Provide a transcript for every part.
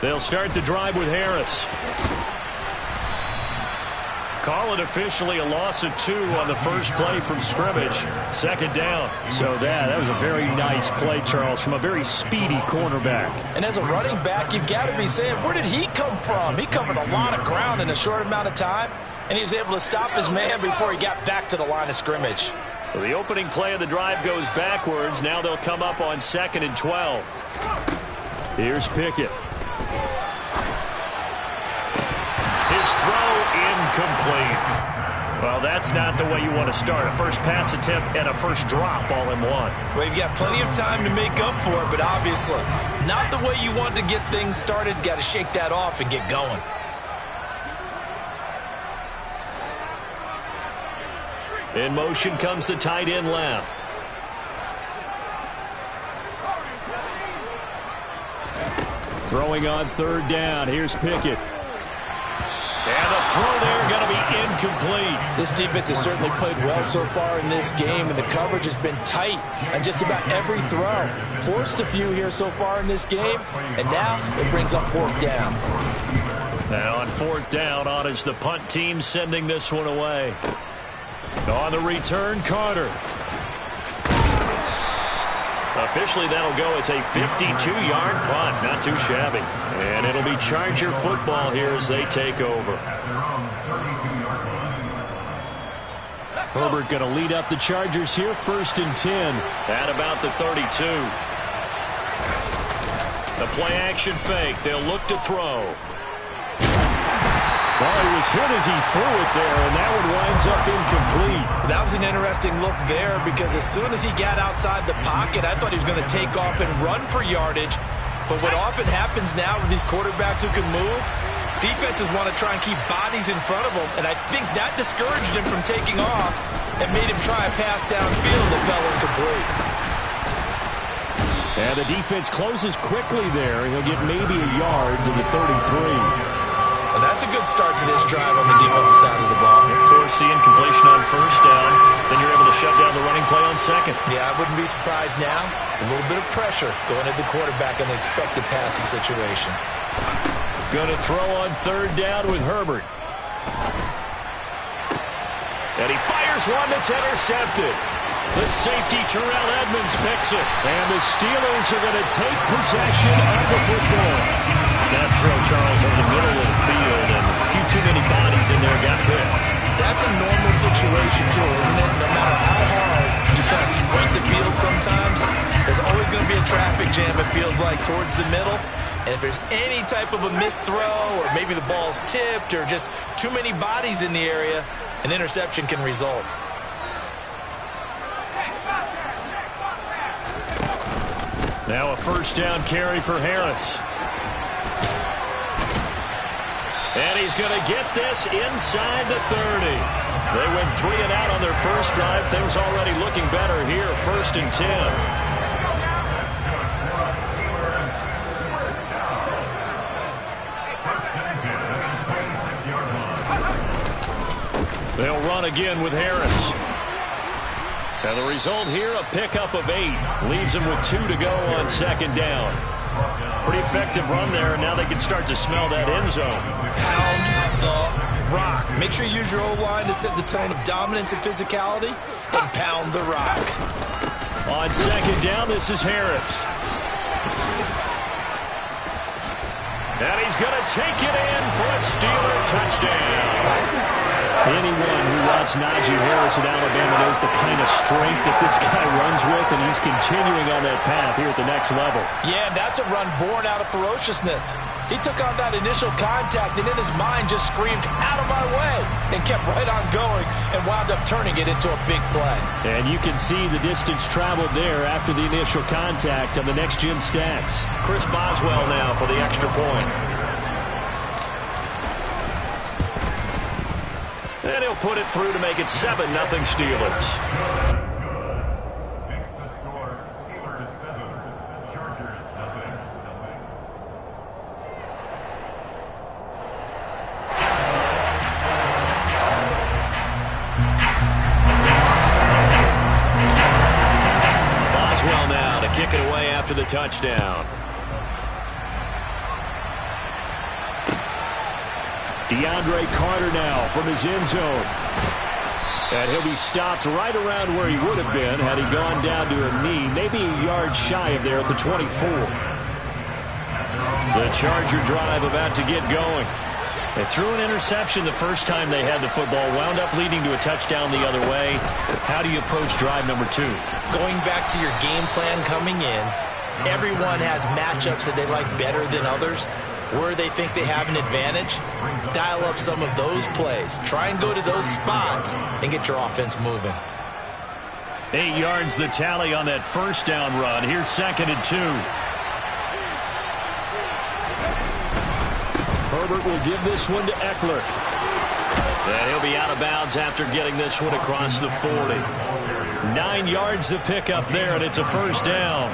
They'll start the drive with Harris. Call it officially a loss of 2 on the first play from scrimmage. Second down. So that was a very nice play, Charles, from a very speedy cornerback. And as a running back, you've got to be saying, where did he come from? He covered a lot of ground in a short amount of time, and he was able to stop his man before he got back to the line of scrimmage. So the opening play of the drive goes backwards. Now they'll come up on 2nd and 12. Here's Pickett. His throw incomplete. Well, that's not the way you want to start. A first pass attempt and a first drop all in one. Well, you've got plenty of time to make up for it, but obviously not the way you want to get things started. Got to shake that off and get going. In motion comes the tight end left. Throwing on 3rd down. Here's Pickett. And the throw there going to be incomplete. This defense has certainly played well so far in this game, and the coverage has been tight on just about every throw. Forced a few here so far in this game, and now it brings up 4th down. Now on 4th down, on is the punt team sending this one away. On the return, Carter. Officially, that'll go as a 52-yard punt. Not too shabby. And it'll be Charger football here as they take over. Herbert going to lead up the Chargers here, 1st and 10. At about the 32. The play-action fake. They'll look to throw. Well, he was hit as he threw it there, and that one winds up incomplete. That was an interesting look there because as soon as he got outside the pocket, I thought he was going to take off and run for yardage. But what often happens now with these quarterbacks who can move, defenses want to try and keep bodies in front of them, and I think that discouraged him from taking off and made him try a pass downfield that fell incomplete. And the defense closes quickly there. He'll get maybe a yard to the 33. And that's a good start to this drive on the defensive side of the ball. Force the incompletion on 1st down. Then you're able to shut down the running play on 2nd. Yeah, I wouldn't be surprised now. A little bit of pressure going at the quarterback in the expected passing situation. Going to throw on 3rd down with Herbert. And he fires one that's intercepted. The safety, Terrell Edmonds, picks it. And the Steelers are going to take possession of the football. That throw, Charles, over the middle of the field, and a few too many bodies in there got picked. That's a normal situation, too, isn't it? No matter how hard you try and sprint the field sometimes, there's always going to be a traffic jam, it feels like, towards the middle. And if there's any type of a missed throw, or maybe the ball's tipped, or just too many bodies in the area, an interception can result. Now a 1st down carry for Harris. And he's going to get this inside the 30. They went 3 and out on their first drive. Things already looking better here. 1st and 10. They'll run again with Harris. And the result here, a pickup of 8. Leaves them with 2 to go on 2nd down. Pretty effective run there, and now they can start to smell that end zone. Pound the rock. Make sure you use your O-line to set the tone of dominance and physicality, and pound the rock. On 2nd down, this is Harris. And he's going to take it in for a Steeler touchdown. Anyone who watched Najee Harris at Alabama knows the kind of strength that this guy runs with, and he's continuing on that path here at the next level. Yeah, that's a run born out of ferociousness. He took on that initial contact and in his mind just screamed, "Out of my way," and kept right on going and wound up turning it into a big play. And you can see the distance traveled there after the initial contact on the next-gen stats. Chris Boswell now for the extra point. And he'll put it through to make it 7-0 Steelers. Boswell now to kick it away after the touchdown. DeAndre Carter now from his end zone. And he'll be stopped right around where he would have been had he gone down to a knee, maybe a yard shy of there at the 24. The Charger drive about to get going. They threw an interception the first time they had the football, wound up leading to a touchdown the other way. How do you approach drive number 2? Going back to your game plan coming in, everyone has matchups that they like better than others. Where they think they have an advantage, dial up some of those plays. Try and go to those spots and get your offense moving. 8 yards the tally on that first down run. Here's 2nd and 2. Herbert will give this one to Eckler. And he'll be out of bounds after getting this one across the 40. 9 yards the pickup there, and it's a first down.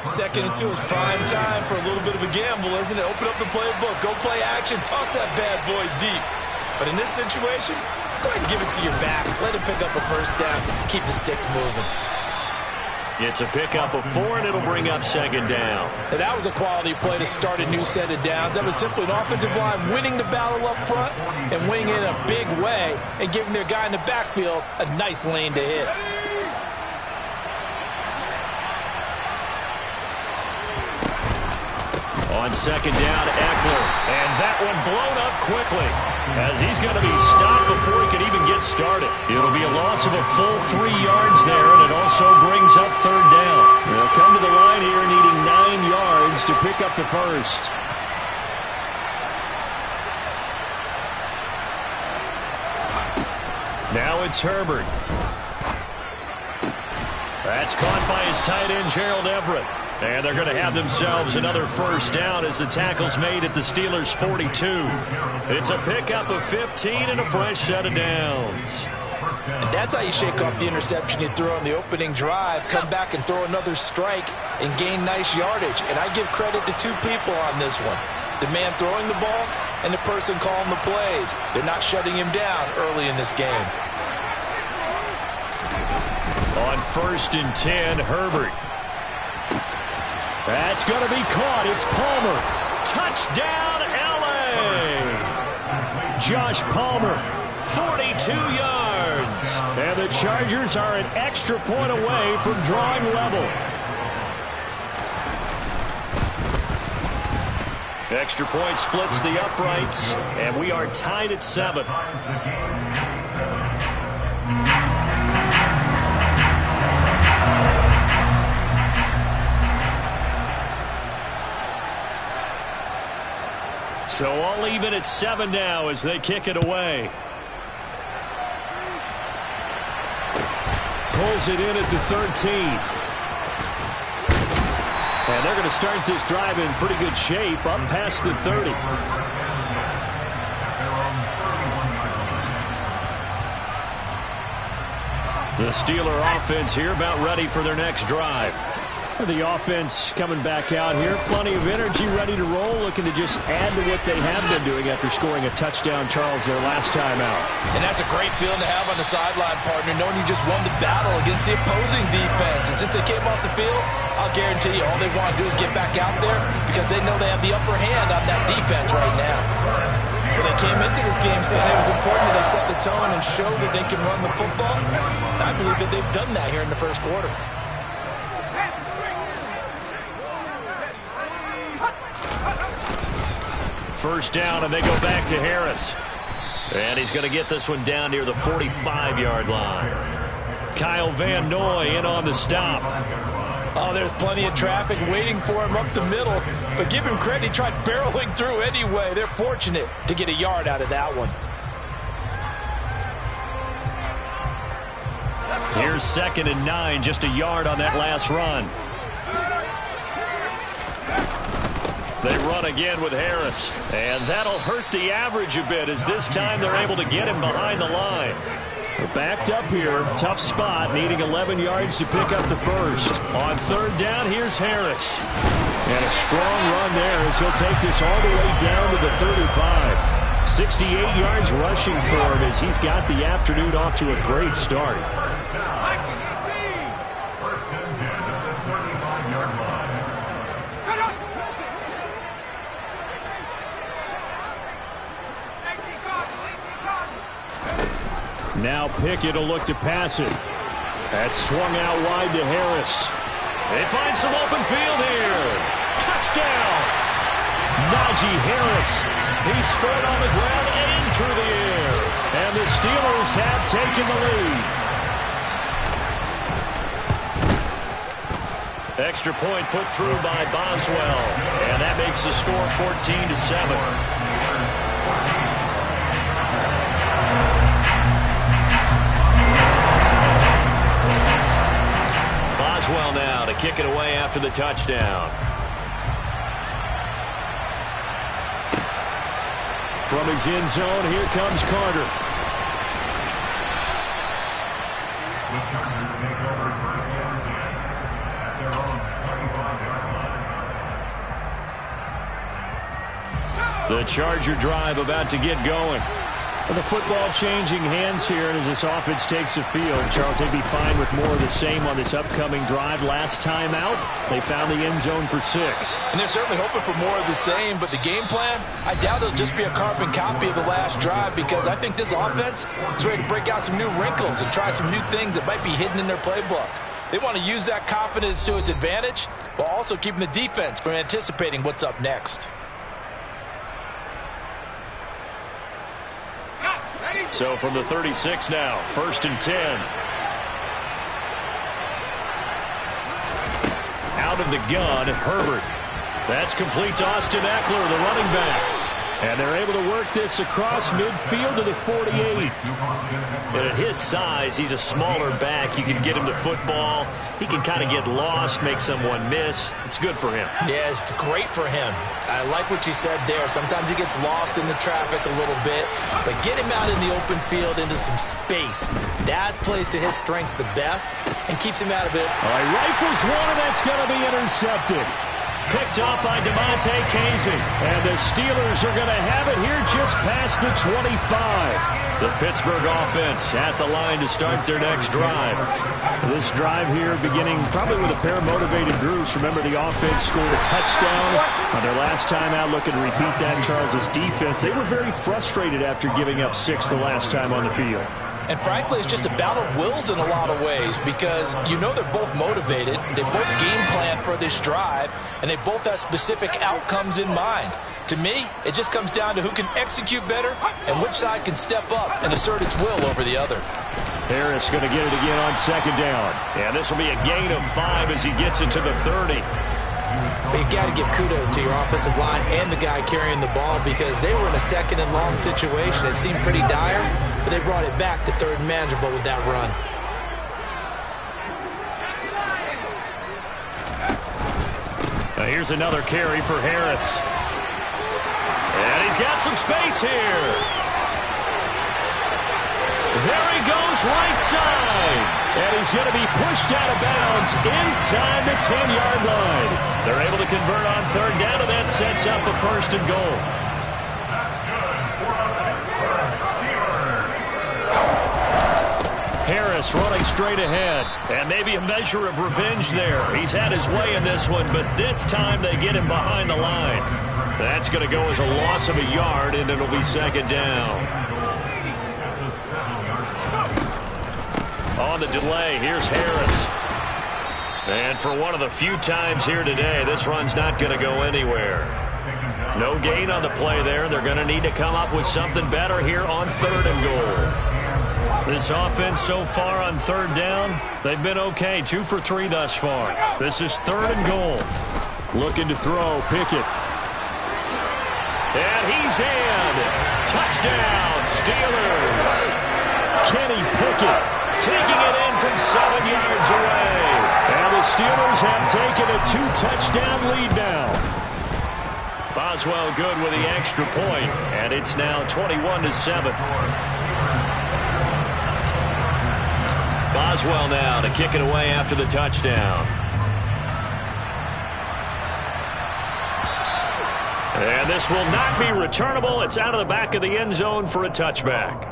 2nd and 2 is prime time for a little bit of a gamble, isn't it? Open up the playbook, go play action, toss that bad boy deep. But in this situation, go ahead and give it to your back. Let him pick up a first down. Keep the sticks moving. It's a pickup of 4, and it'll bring up 2nd down. And that was a quality play to start a new set of downs. That was simply an offensive line winning the battle up front and winning in a big way and giving their guy in the backfield a nice lane to hit. On 2nd down, Eckler. And that one blown up quickly as he's going to be stopped before he can even get started. It'll be a loss of a full 3 yards there, and it also brings up 3rd down. They'll come to the line here needing 9 yards to pick up the first. Now it's Herbert. That's caught by his tight end, Gerald Everett. And they're going to have themselves another first down as the tackle's made at the Steelers' 42. It's a pickup of 15 and a fresh set of downs. And that's how you shake off the interception you threw on the opening drive, come back and throw another strike and gain nice yardage. And I give credit to 2 people on this one. The man throwing the ball and the person calling the plays. They're not shutting him down early in this game. On 1st and 10, Herbert. That's going to be caught. It's Palmer. Touchdown, L.A. Josh Palmer, 42 yards. And the Chargers are an extra point away from drawing level. Extra point splits the uprights, and we are tied at 7. So all even at 7 now as they kick it away. Pulls it in at the 13. And they're going to start this drive in pretty good shape up past the 30. The Steeler offense here about ready for their next drive. The offense coming back out here. Plenty of energy, ready to roll, looking to just add to what they have been doing after scoring a touchdown, Charles, their last time out. And that's a great feeling to have on the sideline, partner, knowing you just won the battle against the opposing defense. And since they came off the field, I'll guarantee you all they want to do is get back out there because they know they have the upper hand on that defense right now. Well, they came into this game saying it was important that they set the tone and show that they can run the football. And I believe that they've done that here in the first quarter. First down, and they go back to Harris. And he's going to get this one down near the 45-yard line. Kyle Van Noy in on the stop. Oh, there's plenty of traffic waiting for him up the middle. But give him credit, he tried barreling through anyway. They're fortunate to get a yard out of that one. Here's 2nd and 9, just a yard on that last run. They run again with Harris. And that'll hurt the average a bit as this time they're able to get him behind the line. They're backed up here. Tough spot, needing 11 yards to pick up the first. On 3rd down, here's Harris. And a strong run there as he'll take this all the way down to the 35. 68 yards rushing for him as he's got the afternoon off to a great start. Now Pickett will look to pass it. That's swung out wide to Harris. They find some open field here. Touchdown! Najee Harris. He scored on the ground and through the air. And the Steelers have taken the lead. Extra point put through by Boswell. And that makes the score 14-7. Boswell now to kick it away after the touchdown. From his end zone, here comes Carter. The Charger drive about to get going. And the football changing hands here, and as this offense takes the field, Charles, they'd be fine with more of the same on this upcoming drive. Last time out, they found the end zone for 6. And they're certainly hoping for more of the same, but the game plan, I doubt it'll just be a carbon copy of the last drive, because I think this offense is ready to break out some new wrinkles and try some new things that might be hidden in their playbook. They want to use that confidence to its advantage, while also keeping the defense from anticipating what's up next. So from the 36 now, 1st and 10. Out of the gun, Herbert. That's complete to Austin Eckler, the running back. And they're able to work this across midfield to the 48. And at his size, he's a smaller back. You can get him to football. He can kind of get lost, make someone miss. It's good for him. Yeah, it's great for him. I like what you said there. Sometimes he gets lost in the traffic a little bit, but get him out in the open field into some space. That plays to his strengths the best and keeps him out of it. All right, rifles one, and that's going to be intercepted. Picked up by DeMonte Casey. And the Steelers are going to have it here just past the 25. The Pittsburgh offense at the line to start their next drive. This drive here beginning probably with a pair of motivated groups. Remember, the offense scored a touchdown on their last time out. Looking to repeat that in Charles' defense. They were very frustrated after giving up 6 the last time on the field. And frankly, it's just a battle of wills in a lot of ways, because you know they're both motivated, they both game plan for this drive, and they both have specific outcomes in mind. To me, it just comes down to who can execute better and which side can step up and assert its will over the other. Harris going to get it again on 2nd down. Yeah, this will be a gain of 5 as he gets it to the 30. But you got to give kudos to your offensive line and the guy carrying the ball, because they were in a 2nd and long situation. It seemed pretty dire, but they brought it back to 3rd and manageable with that run. Now here's another carry for Harris. And he's got some space here. There he goes, right side. And he's going to be pushed out of bounds inside the 10-yard line. They're able to convert on 3rd down, and that sets up a 1st and goal. Harris running straight ahead, and maybe a measure of revenge there. He's had his way in this one, but this time they get him behind the line. That's going to go as a loss of a yard, and it'll be 2nd down. On the delay, here's Harris. And for one of the few times here today, this run's not going to go anywhere. No gain on the play there. They're going to need to come up with something better here on 3rd and goal. This offense so far on 3rd down, they've been okay. 2 for 3 thus far. This is 3rd and goal. Looking to throw, Pickett. And he's in. Touchdown, Steelers. Kenny Pickett taking it in from 7 yards away. And the Steelers have taken a 2-touchdown lead now. Boswell good with the extra point, and it's now 21-7. Boswell now to kick it away after the touchdown. And this will not be returnable. It's out of the back of the end zone for a touchback.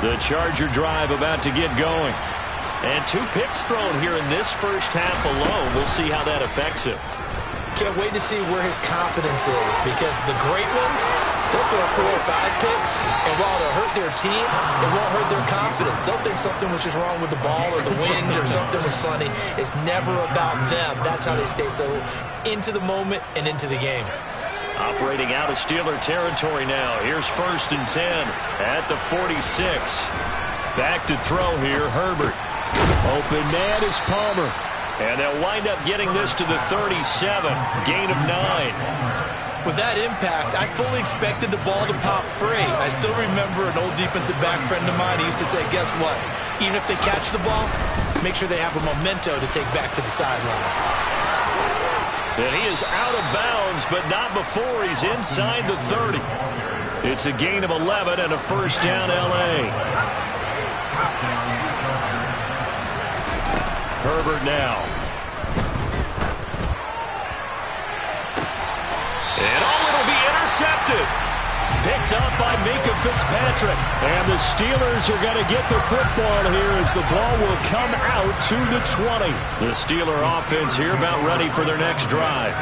The Charger drive about to get going. And 2 picks thrown here in this first half alone. We'll see how that affects it. Can't wait to see where his confidence is, because the great ones, they'll throw 4 or 5 picks, and while it'll hurt their team, it won't hurt their confidence. They'll think something was just wrong with the ball or the wind or something was funny. It's never about them. That's how they stay so into the moment and into the game. Operating out of Steeler territory now. Here's 1st and 10 at the 46. Back to throw here, Herbert. Open man is Palmer. And they'll wind up getting this to the 37. Gain of 9. With that impact, I fully expected the ball to pop free. I still remember an old defensive back friend of mine. He used to say, guess what? Even if they catch the ball, make sure they have a memento to take back to the sideline. And he is out of bounds, but not before he's inside the 30. It's a gain of 11 and a 1st down, L.A. Herbert now. And it'll be intercepted. Picked up by Minka Fitzpatrick. And the Steelers are going to get the football here as the ball will come out to the 20. The Steeler offense here about ready for their next drive.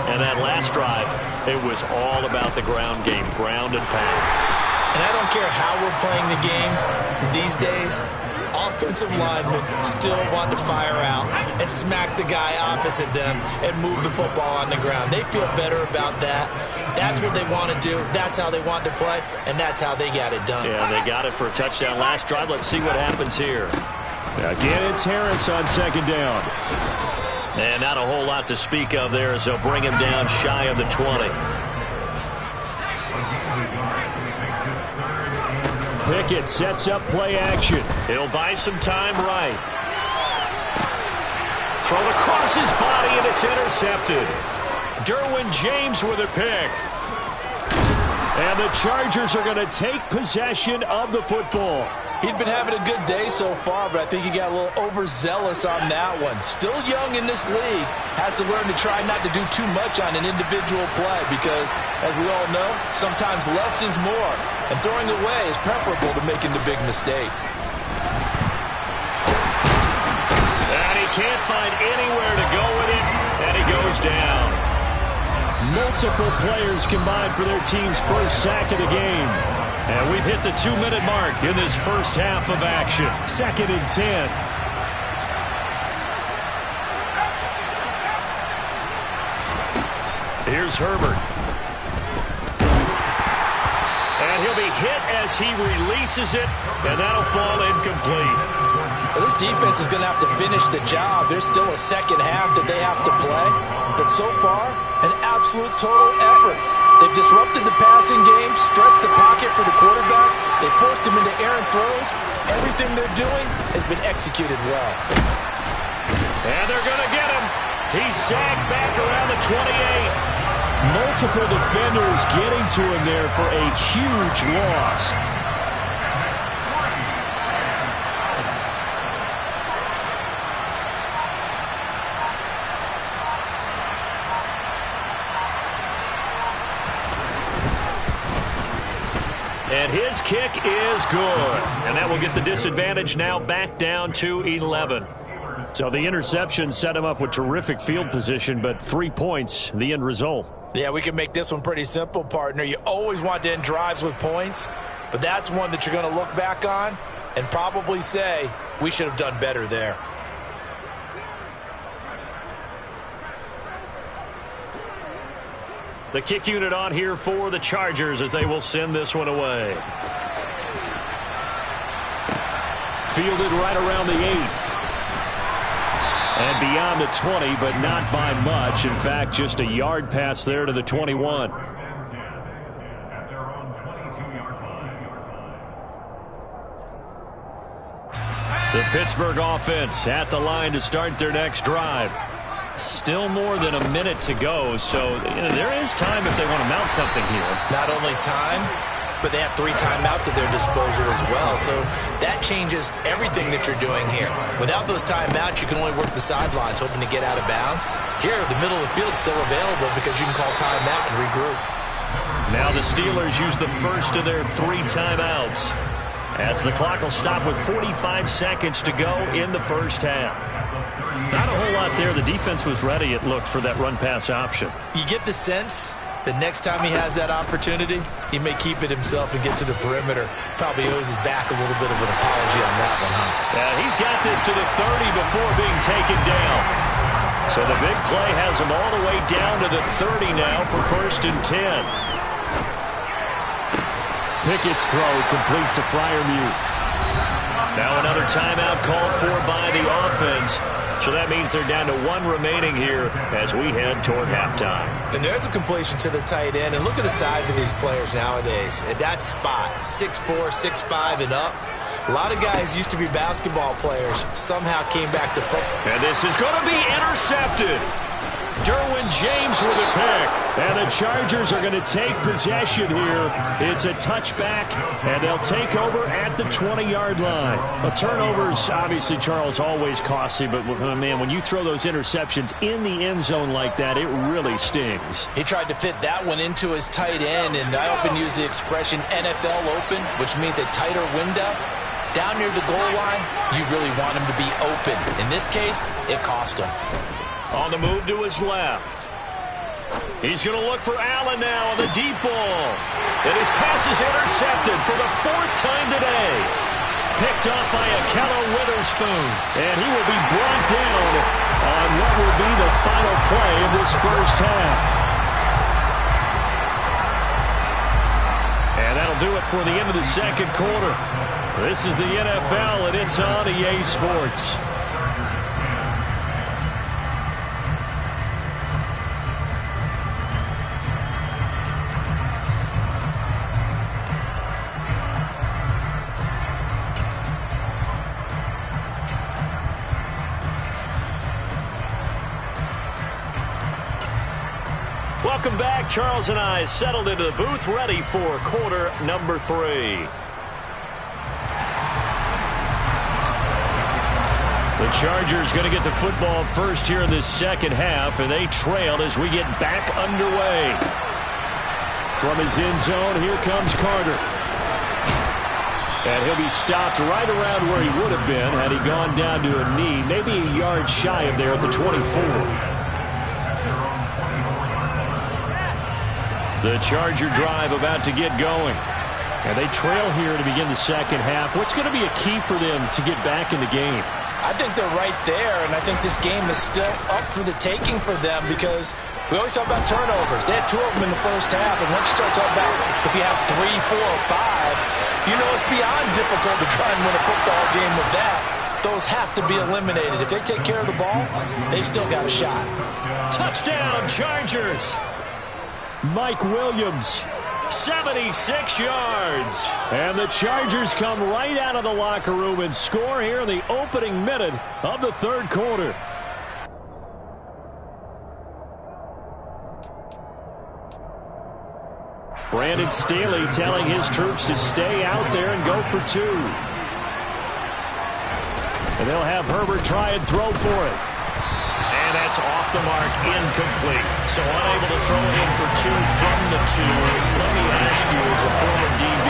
And that last drive, it was all about the ground game, ground and pound. And I don't care how we're playing the game these days, offensive linemen still want to fire out and smack the guy opposite them and move the football on the ground. They feel better about that. That's what they want to do. That's how they want to play, and that's how they got it done. Yeah, they got it for a touchdown last drive. Let's see what happens here. Again, it's Harris on 2nd down. And not a whole lot to speak of there as they'll bring him down shy of the 20. Pickett sets up play action. He'll buy some time right. Thrown across his body, and it's intercepted. Derwin James with a pick. And the Chargers are going to take possession of the football. He'd been having a good day so far, but I think he got a little overzealous on that one. Still young in this league. Has to learn to try not to do too much on an individual play because, as we all know, sometimes less is more. And throwing away is preferable to making the big mistake. And he can't find anywhere to go with it, and he goes down. Multiple players combined for their team's first sack of the game. And we've hit the 2-minute mark in this first half of action. 2nd and 10. Here's Herbert. And he'll be hit as he releases it, and that'll fall incomplete. Well, this defense is going to have to finish the job. There's still a second half that they have to play. But so far, an absolute total effort. They've disrupted the passing game, stressed the pocket for the quarterback. They forced him into errant throws. Everything they're doing has been executed well. And they're going to get him. He's sagged back around the 28. Multiple defenders getting to him there for a huge loss. And his kick is good. And that will get the disadvantage now back down to 11. So the interception set him up with terrific field position, but 3 points, the end result. Yeah, we can make this one pretty simple, partner. You always want to end drives with points, but that's one that you're going to look back on and probably say, we should have done better there. The kick unit on here for the Chargers as they will send this one away. Fielded right around the 8. And beyond the 20, but not by much. In fact, just a yard pass there to the 21. The Pittsburgh offense at the line to start their next drive. Still more than a minute to go, so there is time if they want to mount something here. Not only time, but they have 3 timeouts at their disposal as well, so that changes everything that you're doing here. Without those timeouts, you can only work the sidelines, hoping to get out of bounds. Here, the middle of the field is still available because you can call timeout and regroup. Now the Steelers use the first of their 3 timeouts, as the clock will stop with 45 seconds to go in the first half. Not a whole lot there. The defense was ready, it looked, for that run-pass option. You get the sense that next time he has that opportunity, he may keep it himself and get to the perimeter. Probably owes his back a little bit of an apology on that one, huh? Yeah, he's got this to the 30 before being taken down. So the big play has him all the way down to the 30 now for 1st and 10. Pickett's throw complete to Freiermuth. Now another timeout called for by the offense. So that means they're down to 1 remaining here as we head toward halftime. And there's a completion to the tight end. And look at the size of these players nowadays. At that spot, 6'4", 6'5", and up. A lot of guys used to be basketball players, somehow came back to football. And this is going to be intercepted. Derwin James with a pick. And the Chargers are going to take possession here. It's a touchback, and they'll take over at the 20-yard line. A turnover's obviously, Charles, always costly, but, man, when you throw those interceptions in the end zone like that, it really stings. He tried to fit that one into his tight end, and I often use the expression NFL open, which means a tighter window. Down near the goal line, you really want him to be open. In this case, it cost him. On the move to his left. He's going to look for Allen now on the deep ball. And his pass is intercepted for the 4th time today. Picked off by Akello Witherspoon. And he will be brought down on what will be the final play of this first half. And that'll do it for the end of the second quarter. This is the NFL, and it's on EA Sports. Welcome back. Charles and I settled into the booth, ready for quarter number 3. The Chargers going to get the football first here in this second half, and they trailed as we get back underway. From his end zone, here comes Carter. And he'll be stopped right around where he would have been had he gone down to a knee, maybe a yard shy of there at the 24. The Charger drive about to get going. And they trail here to begin the second half. What's going to be a key for them to get back in the game? I think they're right there, and I think this game is still up for the taking for them because we always talk about turnovers. They had 2 of them in the first half, and once you start talking about if you have 3, 4, or 5, you know it's beyond difficult to try and win a football game with that. Those have to be eliminated. If they take care of the ball, they've still got a shot. Touchdown, Chargers! Mike Williams, 76 yards. And the Chargers come right out of the locker room and score here in the opening minute of the third quarter. Brandon Staley telling his troops to stay out there and go for 2. And they'll have Herbert try and throw for it. And that's off the mark, incomplete. So unable to throw it in for 2 from the 2. Let me ask you, as a former DB,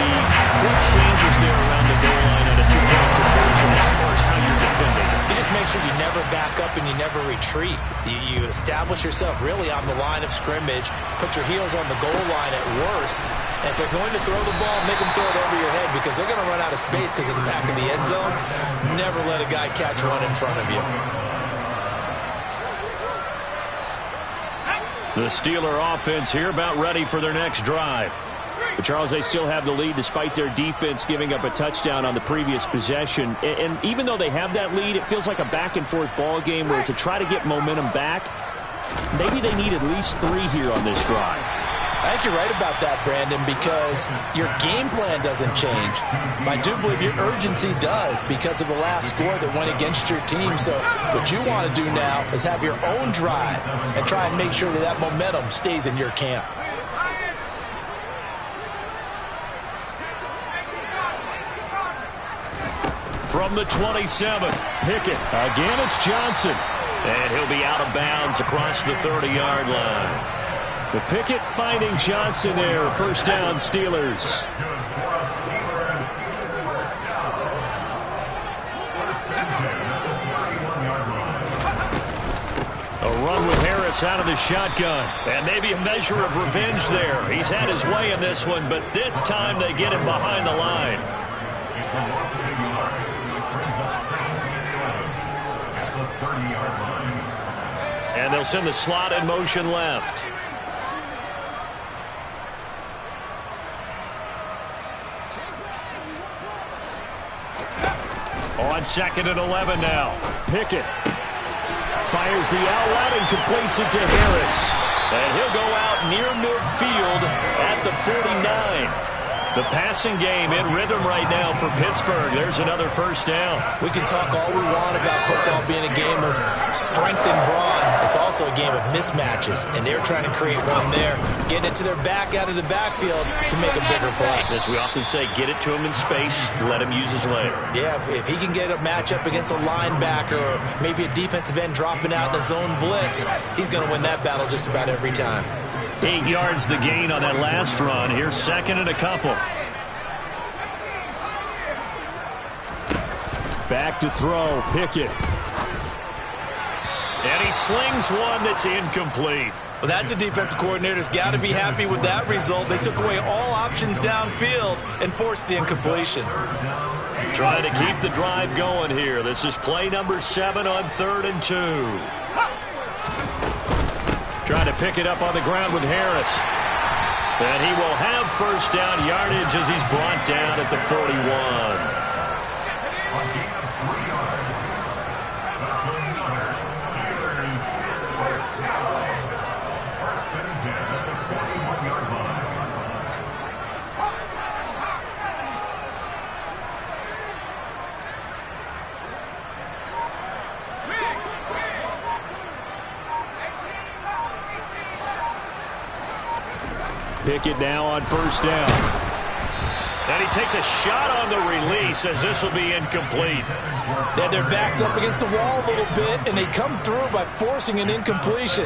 what changes there around the goal line on a 2-point conversion as far as how you're defending? You just make sure you never back up and you never retreat. You establish yourself really on the line of scrimmage, put your heels on the goal line at worst, and if they're going to throw the ball, make them throw it over your head because they're going to run out of space because of the back of the end zone. Never let a guy catch one in front of you. The Steeler offense here about ready for their next drive. But Charles, they still have the lead despite their defense giving up a touchdown on the previous possession. And even though they have that lead, it feels like a back-and-forth ball game where to try to get momentum back, maybe they need at least 3 here on this drive. I think you're right about that, Brandon, because your game plan doesn't change. But I do believe your urgency does because of the last score that went against your team. So what you want to do now is have your own drive and try and make sure that that momentum stays in your camp. From the 27, Pickett. Again, it's Johnson. and he'll be out of bounds across the 30-yard line. The Pickett finding Johnson there. First down, Steelers. Harris out of the shotgun. And maybe a measure of revenge there. He's had his way in this one, but this time they get him behind the line. And they'll send the slot in motion left. On 2nd and 11 now. Pickett fires the outlet and completes it to Harris. And he'll go out near midfield at the 49. The passing game in rhythm right now for Pittsburgh. There's another first down. We can talk all we want about football being a game of strength and brawn. It's also a game of mismatches, and they're trying to create one there, getting it to their back out of the backfield to make a bigger play. As we often say, get it to him in space, let him use his leg. Yeah, if he can get a matchup against a linebacker or maybe a defensive end dropping out in a zone blitz, he's going to win that battle just about every time. 8 yards the gain on that last run. Here's 2nd and a couple. Back to throw, Pickett. And he slings one that's incomplete. Well, that's a defensive coordinator's got to be happy with that result. They took away all options downfield and forced the incompletion. Trying to keep the drive going here. This is play number 7 on 3rd and 2. Trying to pick it up on the ground with Harris. And he will have first down yardage as he's brought down at the 41. Pickett now on first down. And he takes a shot on the release as this will be incomplete. They had their backs up against the wall a little bit, and they come through by forcing an incompletion.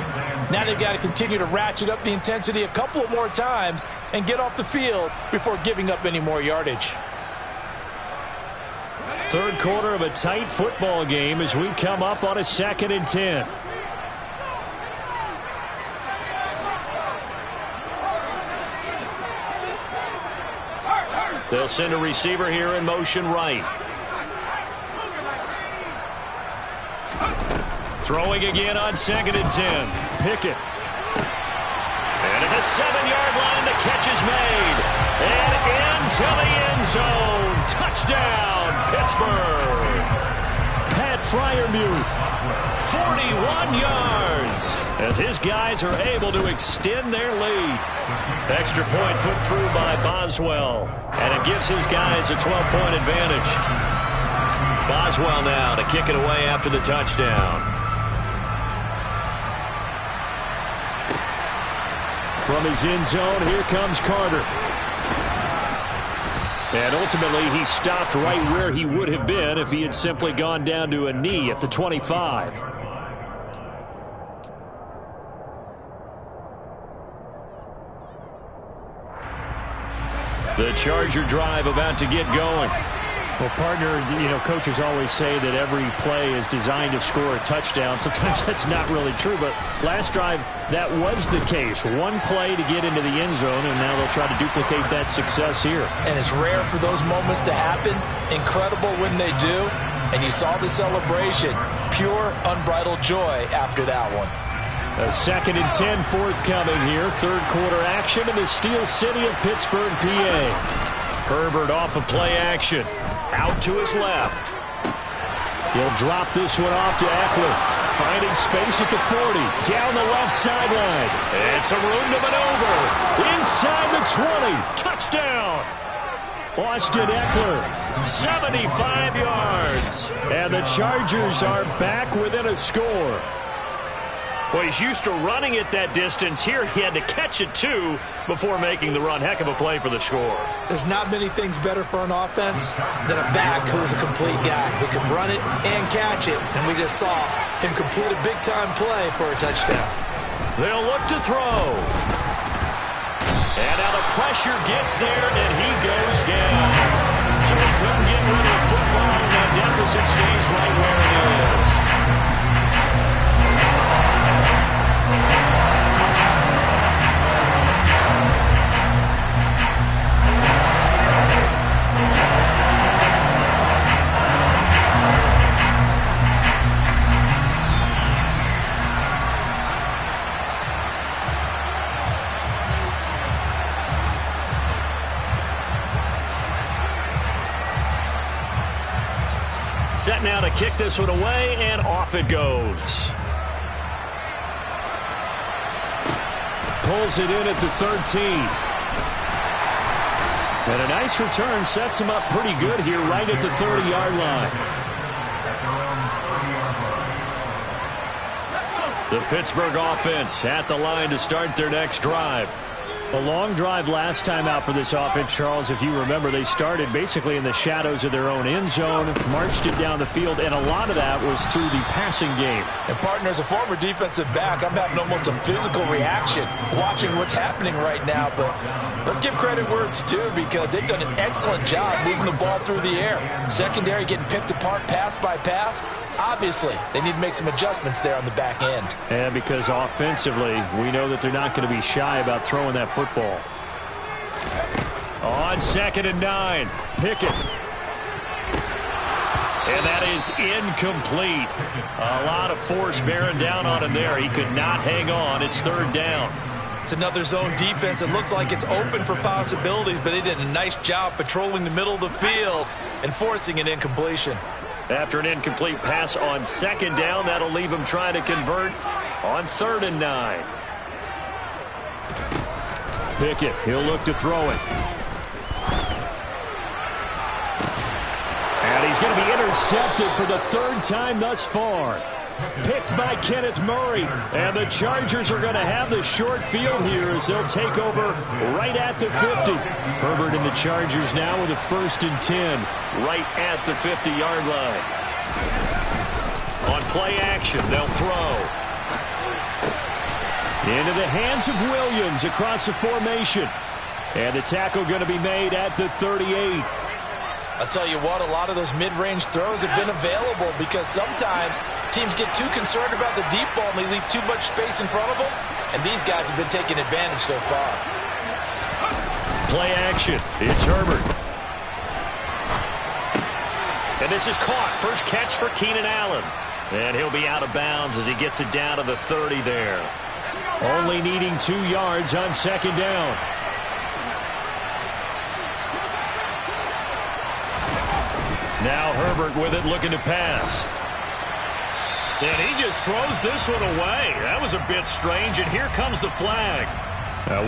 Now they've got to continue to ratchet up the intensity a couple of more times and get off the field before giving up any more yardage. Third quarter of a tight football game as we come up on a 2nd and 10. They'll send a receiver here in motion right. Throwing again on 2nd and 10. Pickett. And at the 7-yard line, the catch is made. And into the end zone. Touchdown, Pittsburgh. Pat Freiermuth, 41 yards. As his guys are able to extend their lead. Extra point put through by Boswell. And it gives his guys a 12-point advantage. Boswell now to kick it away after the touchdown. From his end zone, here comes Carter. And ultimately, he stopped right where he would have been if he had simply gone down to a knee at the 25. The Charger drive about to get going. Well, partner, coaches always say that every play is designed to score a touchdown. Sometimes that's not really true, but last drive, that was the case. One play to get into the end zone, and now they'll try to duplicate that success here. And it's rare for those moments to happen. Incredible when they do. And you saw the celebration. Pure, unbridled joy after that one. A 2nd and 10 forthcoming here. Third quarter action in the Steel City of Pittsburgh, PA. Herbert off of play action. Out to his left. He'll drop this one off to Eckler. Finding space at the 40. Down the left sideline. And some room to maneuver. Inside the 20. Touchdown. Austin Eckler. 75 yards. And the Chargers are back within a score. Well, he's used to running it that distance. Here he had to catch it, too, before making the run. Heck of a play for the score. There's not many things better for an offense than a back who's a complete guy who can run it and catch it. And we just saw him complete a big-time play for a touchdown. They'll look to throw. And now the pressure gets there, and he goes down. So he couldn't get rid of the football, and that deficit stays right where it is. Set now to kick this one away, and off it goes. Pulls it in at the 13. And a nice return sets him up pretty good here right at the 30-yard line. The Pittsburgh offense at the line to start their next drive. A long drive last time out for this offense, Charles. If you remember, they started basically in the shadows of their own end zone, marched it down the field, and a lot of that was through the passing game. And, partner, as a former defensive back, I'm having almost a physical reaction watching what's happening right now. But let's give credit where it's due, because they've done an excellent job moving the ball through the air. Secondary getting picked apart pass by pass. Obviously, they need to make some adjustments there on the back end. And because offensively, we know that they're not going to be shy about throwing that football. On 2nd and 9, Pickett. And that is incomplete. A lot of force bearing down on him there. He could not hang on. It's 3rd down. It's another zone defense. It looks like it's open for possibilities, but they did a nice job patrolling the middle of the field and forcing an incompletion. After an incomplete pass on 2nd down, that'll leave him trying to convert on 3rd and 9. Pickett, he'll look to throw it. And he's going to be intercepted for the 3rd time thus far. Picked by Kenneth Murray. And the Chargers are going to have the short field here as they'll take over right at the 50. Herbert and the Chargers now with a 1st and 10. Right at the 50-yard line. On play action, they'll throw. Into the hands of Williams across the formation. And the tackle going to be made at the 38. I'll tell you what, a lot of those mid-range throws have been available because sometimes teams get too concerned about the deep ball and they leave too much space in front of them. And these guys have been taking advantage so far. Play action. It's Herbert. And this is caught. First catch for Keenan Allen. And he'll be out of bounds as he gets it down to the 30 there. Only needing 2 yards on 2nd down. Now Herbert with it, looking to pass. And he just throws this one away. That was a bit strange, and here comes the flag.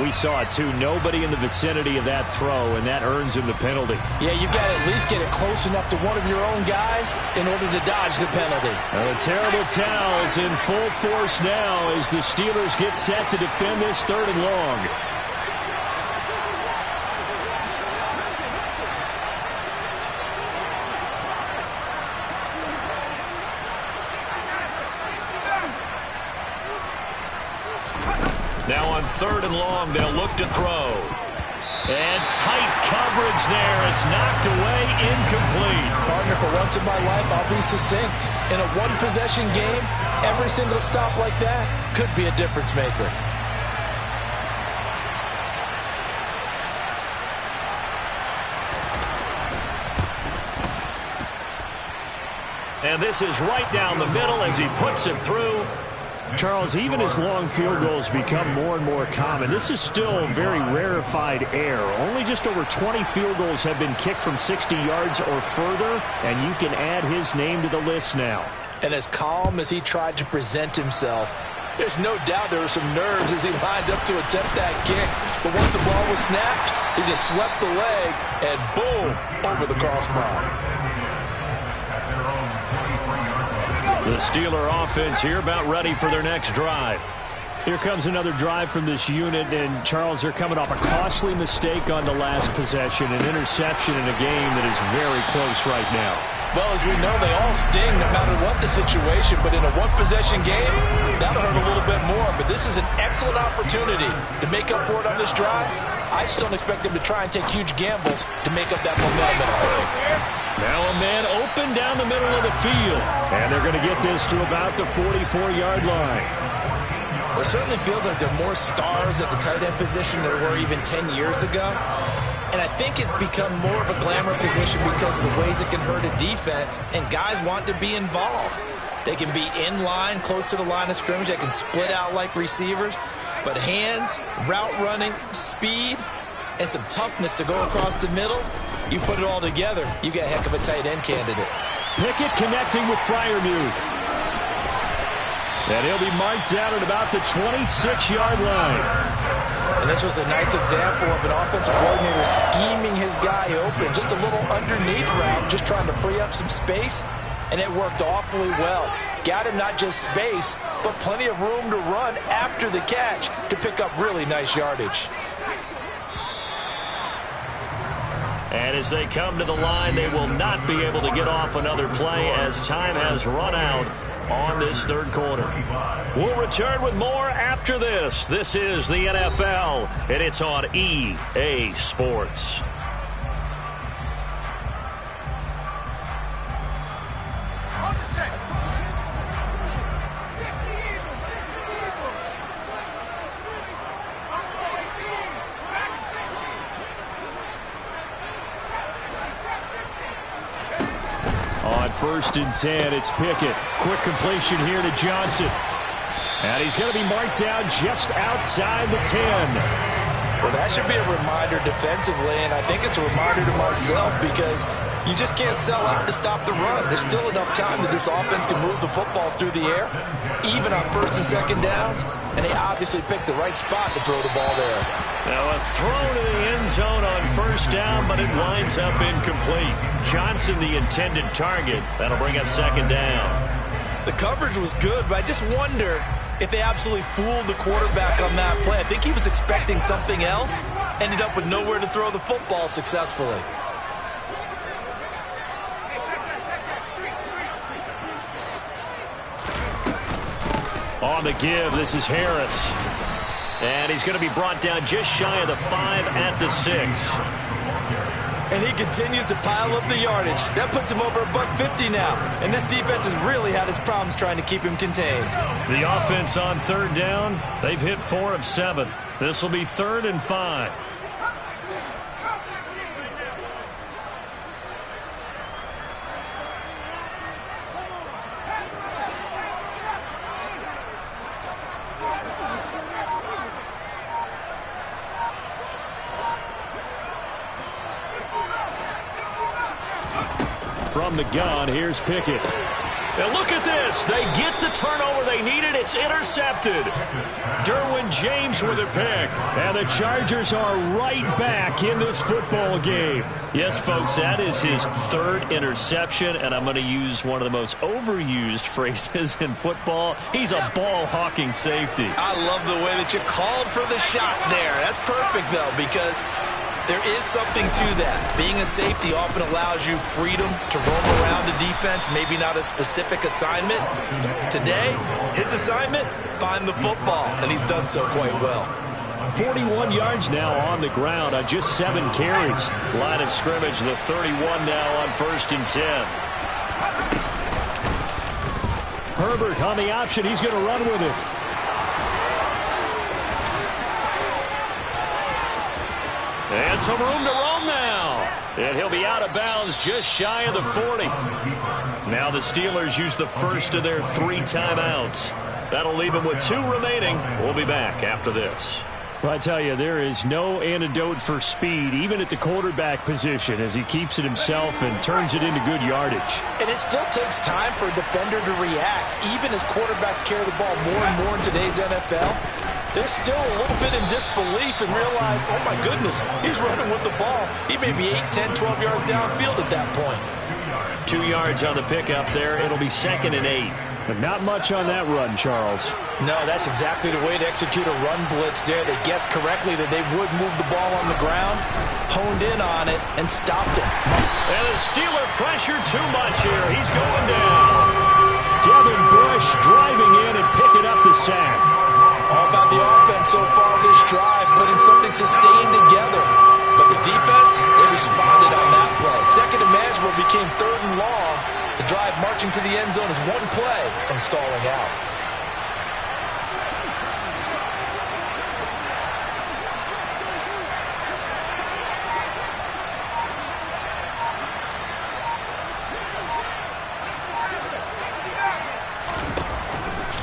We saw it, too. Nobody in the vicinity of that throw, and that earns him the penalty. Yeah, you've got to at least get it close enough to one of your own guys in order to dodge the penalty. A terrible towels in full force now as the Steelers get set to defend this 3rd and long. Now on 3rd and long, they'll look to throw. And tight coverage there. It's knocked away, incomplete. Partner, for once in my life, I'll be succinct. In a one-possession game, every single stop like that could be a difference maker. And this is right down the middle as he puts it through. Charles, even as long field goals become more and more common, this is still very rarefied air. Only just over 20 field goals have been kicked from 60 yards or further, and you can add his name to the list now. And as calm as he tried to present himself, there's no doubt there were some nerves as he lined up to attempt that kick. But once the ball was snapped, he just swept the leg and boom, over the crossbar. The Steeler offense here about ready for their next drive. Here comes another drive from this unit, and Charles, they're coming off a costly mistake on the last possession, an interception in a game that is very close right now. Well, as we know, they all sting no matter what the situation, but in a one-possession game, that'll hurt a little bit more. But this is an excellent opportunity to make up for it on this drive. I just don't expect them to try and take huge gambles to make up that momentum in a hurry. Now a man open down the middle of the field, and they're going to get this to about the 44-yard line. Well, it certainly feels like there are more stars at the tight end position than there were even 10 years ago. And I think it's become more of a glamour position because of the ways it can hurt a defense, and guys want to be involved. They can be in line, close to the line of scrimmage. They can split out like receivers. But hands, route running, speed, and some toughness to go across the middle, you put it all together, you get a heck of a tight end candidate. Pickett connecting with Freiermuth. And he'll be marked down at about the 26-yard line. And this was a nice example of an offensive coordinator scheming his guy open. Just a little underneath route, just trying to free up some space, and it worked awfully well. Got him not just space, but plenty of room to run after the catch to pick up really nice yardage. And as they come to the line, they will not be able to get off another play as time has run out on this third quarter. We'll return with more after this. This is the NFL, and it's on EA Sports. On 1st and 10, it's Pickett. Quick completion here to Johnson. And he's going to be marked down just outside the 10. Well, that should be a reminder defensively, and I think it's a reminder to myself because you just can't sell out to stop the run. There's still enough time that this offense can move the football through the air, even on 1st and 2nd downs, and they obviously picked the right spot to throw the ball there. Now a throw to the end zone on 1st down, but it winds up incomplete. Johnson, the intended target. That'll bring up 2nd down. The coverage was good, but I just wonder if they absolutely fooled the quarterback on that play. I think he was expecting something else, ended up with nowhere to throw the football successfully. On the give, this is Harris. And he's going to be brought down just shy of the 5 at the 6. And he continues to pile up the yardage. That puts him over $150 now. And this defense has really had its problems trying to keep him contained. The offense on 3rd down, they've hit 4 of 7. This will be 3rd and 5. From the gun, here's Pickett. Now look at this. They get the turnover they needed. It's intercepted. Derwin James with a pick. And the Chargers are right back in this football game. Yes, folks, that is his 3rd interception, and I'm going to use one of the most overused phrases in football. He's a ball-hawking safety. I love the way that you called for the shot there. That's perfect, though, because there is something to that. Being a safety often allows you freedom to roam around the defense, maybe not a specific assignment. Today, his assignment, find the football, and he's done so quite well. 41 yards now on the ground on just 7 carries. Line of scrimmage, the 31 now on 1st and 10. Herbert on the option. He's going to run with it. And some room to roam now. And he'll be out of bounds just shy of the 40. Now the Steelers use the first of their 3 timeouts. That'll leave them with 2 remaining. We'll be back after this. Well, I tell you, there is no antidote for speed, even at the quarterback position, as he keeps it himself and turns it into good yardage. And it still takes time for a defender to react, even as quarterbacks carry the ball more and more in today's NFL. They're still a little bit in disbelief and realize, oh my goodness, he's running with the ball. He may be 8, 10, 12 yards downfield at that point. 2 yards on the pickup there. It'll be 2nd and 8. But not much on that run, Charles. No, that's exactly the way to execute a run blitz there. They guessed correctly that they would move the ball on the ground, honed in on it, and stopped it. And the Steeler pressure too much here. He's going down. Devin Bush driving in and picking up the sack. All about the offense so far this drive, putting something sustained together. But the defense, they responded on that play. 2nd and manageable became 3rd and long. The drive marching to the end zone is 1 play from stalling out.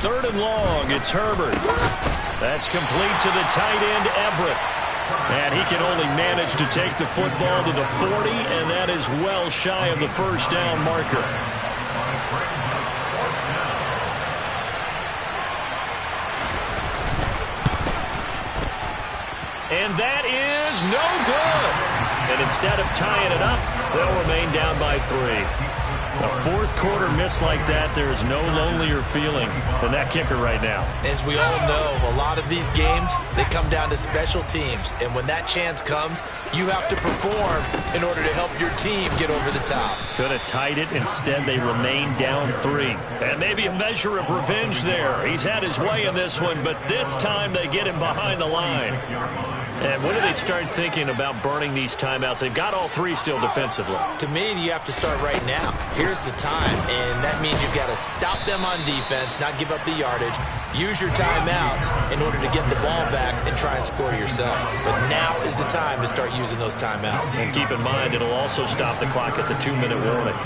Third and long, it's Herbert. That's complete to the tight end, Everett. And he can only manage to take the football to the 40, and that is well shy of the 1st down marker. And that is no good. And instead of tying it up, they'll remain down by 3. A fourth quarter miss like that, there is no lonelier feeling than that kicker right now. As we all know, a lot of these games, they come down to special teams. And when that chance comes, you have to perform in order to help your team get over the top. Could have tied it. Instead, they remain down 3. And maybe a measure of revenge there. He's had his way in this one, but this time they get him behind the line. And when do they start thinking about burning these timeouts? They've got all 3 still defensively. To me, you have to start right now. Here's the time, and that means you've got to stop them on defense, not give up the yardage, use your timeouts in order to get the ball back and try and score yourself. But now is the time to start using those timeouts. And keep in mind, it'll also stop the clock at the 2-minute warning.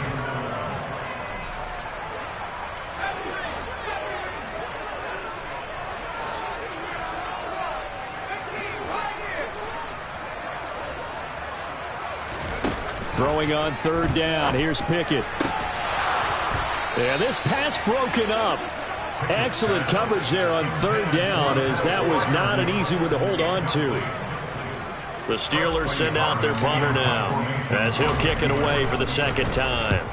Throwing on 3rd down. Here's Pickett. And this pass broken up. Excellent coverage there on 3rd down, as that was not an easy one to hold on to. The Steelers send out their punter now, as he'll kick it away for the 2nd time.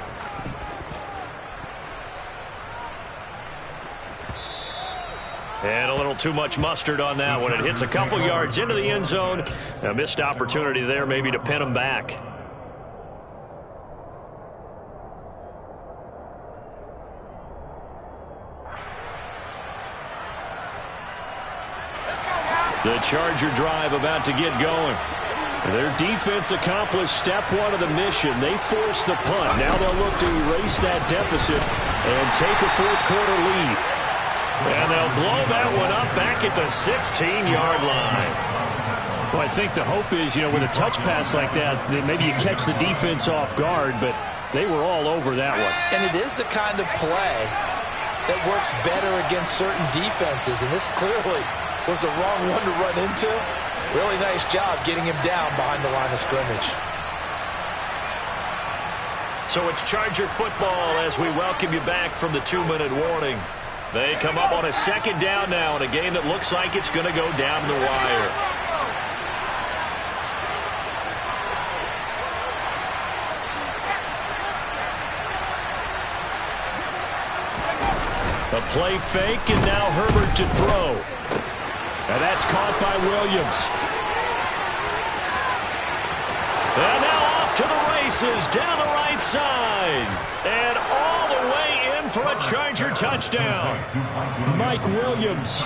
And a little too much mustard on that one. It hits a couple yards into the end zone. A missed opportunity there maybe to pin him back. The Charger drive about to get going. Their defense accomplished step 1 of the mission. They forced the punt. Now they'll look to erase that deficit and take a 4th quarter lead. And they'll blow that one up back at the 16-yard line. Well, I think the hope is, with a touch pass like that, maybe you catch the defense off guard, but they were all over that one. And it is the kind of play that works better against certain defenses, and this clearly was the wrong one to run into. Really nice job getting him down behind the line of scrimmage. So it's Charger football as we welcome you back from the 2-minute warning. They come up on a 2nd down now in a game that looks like it's going to go down the wire. A play fake, and now Herbert to throw. And that's caught by Williams. And now off to the races, down the right side. And all the way in for a Charger touchdown. Mike Williams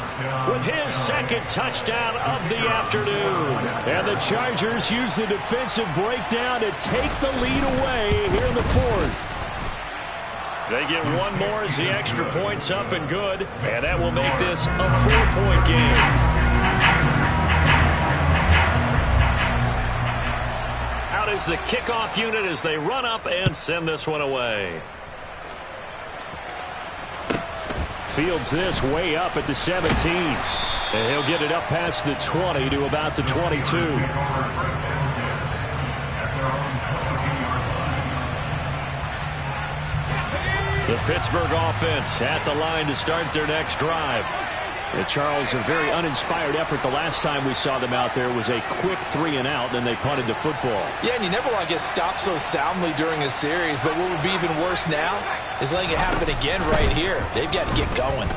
with his 2nd touchdown of the afternoon. And the Chargers use the defensive breakdown to take the lead away here in the 4th. They get one more as the extra point's up and good. And that will make this a 4-point game. Out is the kickoff unit as they run up and send this one away. Fields this way up at the 17. And he'll get it up past the 20 to about the 22. The Pittsburgh offense at the line to start their next drive. Charles, a very uninspired effort the last time we saw them out there was a quick 3-and-out, then they punted the football. Yeah, and you never want to get stopped so soundly during a series, but what would be even worse now is letting it happen again right here. They've got to get going.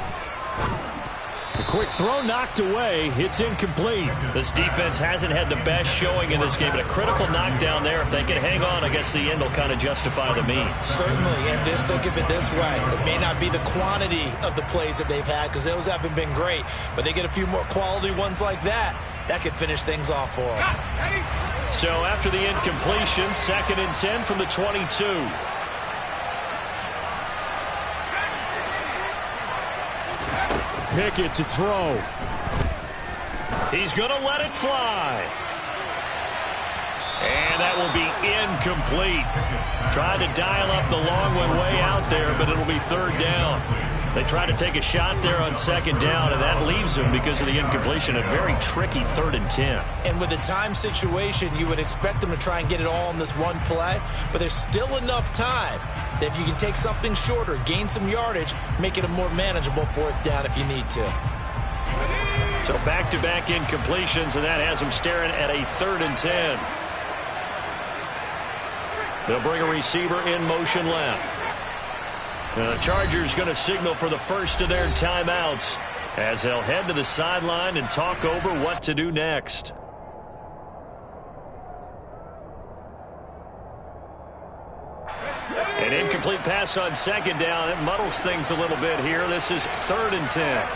A quick throw knocked away. It's incomplete. This defense hasn't had the best showing in this game, but a critical knockdown there. If they can hang on, I guess the end will kind of justify the means. Certainly, and just think of it this way. It may not be the quantity of the plays that they've had because those haven't been great, but they get a few more quality ones like that. That could finish things off for them. So after the incompletion, 2nd and 10 from the 22. Pickett to throw. He's going to let it fly. And that will be incomplete. Tried to dial up the long one way out there, but it'll be 3rd down. They try to take a shot there on 2nd down, and that leaves them because of the incompletion. A very tricky 3rd and 10. And with the time situation, you would expect them to try and get it all in this one play, but there's still enough time that if you can take something shorter, gain some yardage, make it a more manageable 4th down if you need to. So back-to-back incompletions, and that has them staring at a 3rd and 10. They'll bring a receiver in motion left. The Chargers going to signal for the first of their timeouts as they'll head to the sideline and talk over what to do next. An incomplete pass on 2nd down. It muddles things a little bit here. This is 3rd and 10.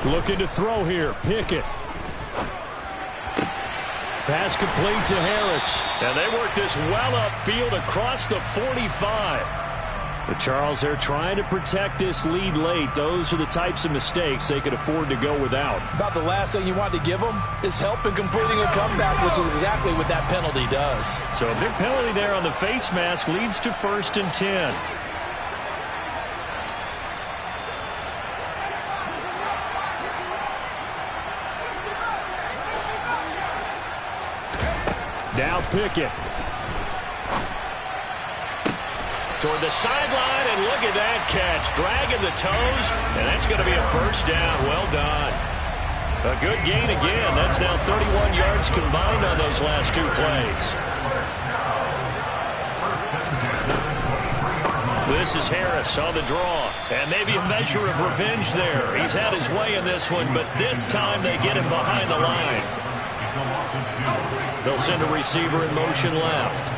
Looking to throw here. Pickett. Pass complete to Harris. And they work this well upfield across the 45. The Charles, they're trying to protect this lead late. Those are the types of mistakes they could afford to go without. About the last thing you want to give them is help in completing a comeback, which is exactly what that penalty does. So a big penalty there on the face mask leads to 1st and 10. Now Pickett. Toward the sideline, and look at that catch. Dragging the toes, and that's going to be a 1st down. Well done. A good gain again. That's now 31 yards combined on those last 2 plays. This is Harris on the draw, and maybe a measure of revenge there. He's had his way in this one, but this time they get him behind the line. They'll send a receiver in motion left.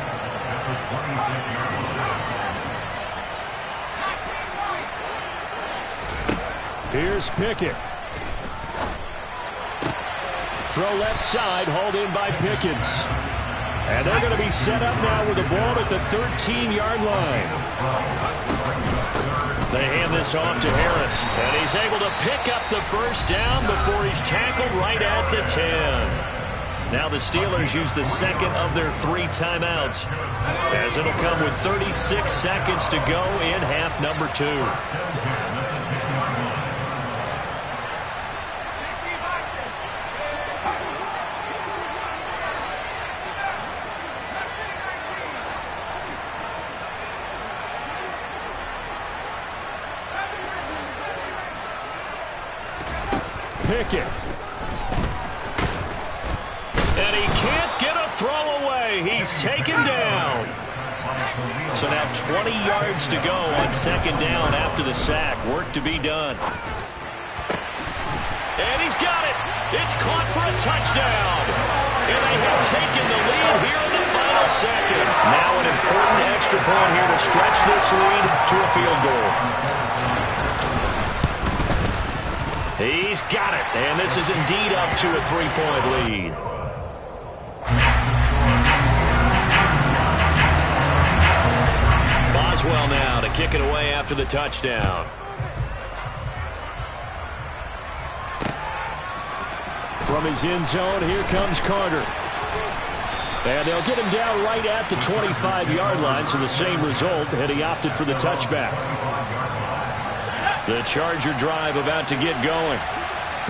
Here's Pickett. Throw left side, hauled in by Pickens. And they're going to be set up now with the ball at the 13-yard line. They hand this off to Harris, and he's able to pick up the 1st down before he's tackled right at the 10. Now the Steelers use the 2nd of their 3 timeouts, as it'll come with 36 seconds to go in half number 2. Pickett. And he can't get a throw away. He's taken down. So now 20 yards to go on 2nd down after the sack. Work to be done. And he's got it. It's caught for a touchdown. And they have taken the lead here in the final second. Now an important extra point here to stretch this lead to a field goal. He's got it, and this is indeed up to a 3-point lead. Boswell now to kick it away after the touchdown. From his end zone, here comes Carter. And they'll get him down right at the 25-yard line, so the same result, and he opted for the touchback. The Charger drive about to get going.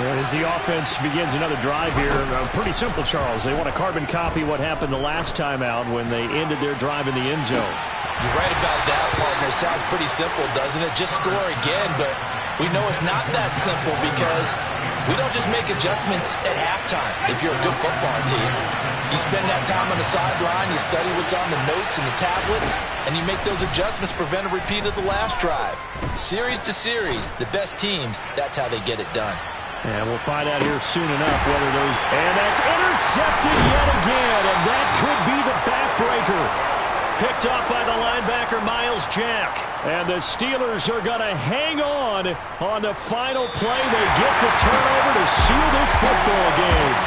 And as the offense begins another drive here, pretty simple, Charles. They want to carbon copy what happened the last time out when they ended their drive in the end zone. You're right about that, partner. Sounds pretty simple, doesn't it? Just score again, but we know it's not that simple because we don't just make adjustments at halftime if you're a good football team. You spend that time on the sideline, you study what's on the notes and the tablets, and you make those adjustments to prevent a repeat of the last drive. Series to series, the best teams, that's how they get it done. And we'll find out here soon enough whether those... And that's intercepted yet again, and that could be the backbreaker. Picked off by the linebacker, Miles Jack. And the Steelers are going to hang on the final play. They get the turnover to seal this football game.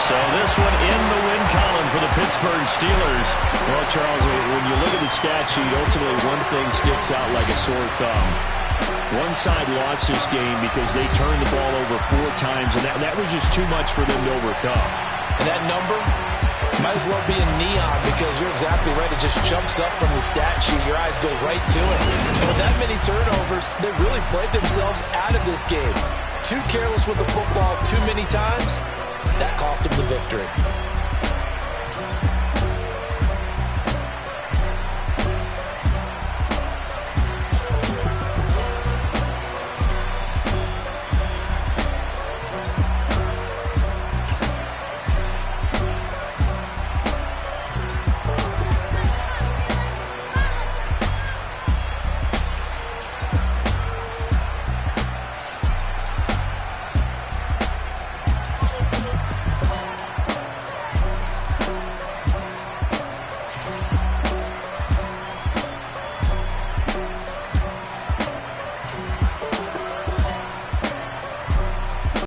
So this one in the win column for the Pittsburgh Steelers. Well, Charles, when you look at the stat sheet, ultimately one thing sticks out like a sore thumb. One side lost this game because they turned the ball over 4 times, and that was just too much for them to overcome. And that number might as well be in neon because you're exactly right. It just jumps up from the stat sheet. Your eyes go right to it. And with that many turnovers, they really played themselves out of this game. Too careless with the football too many times. That cost them the victory. victory.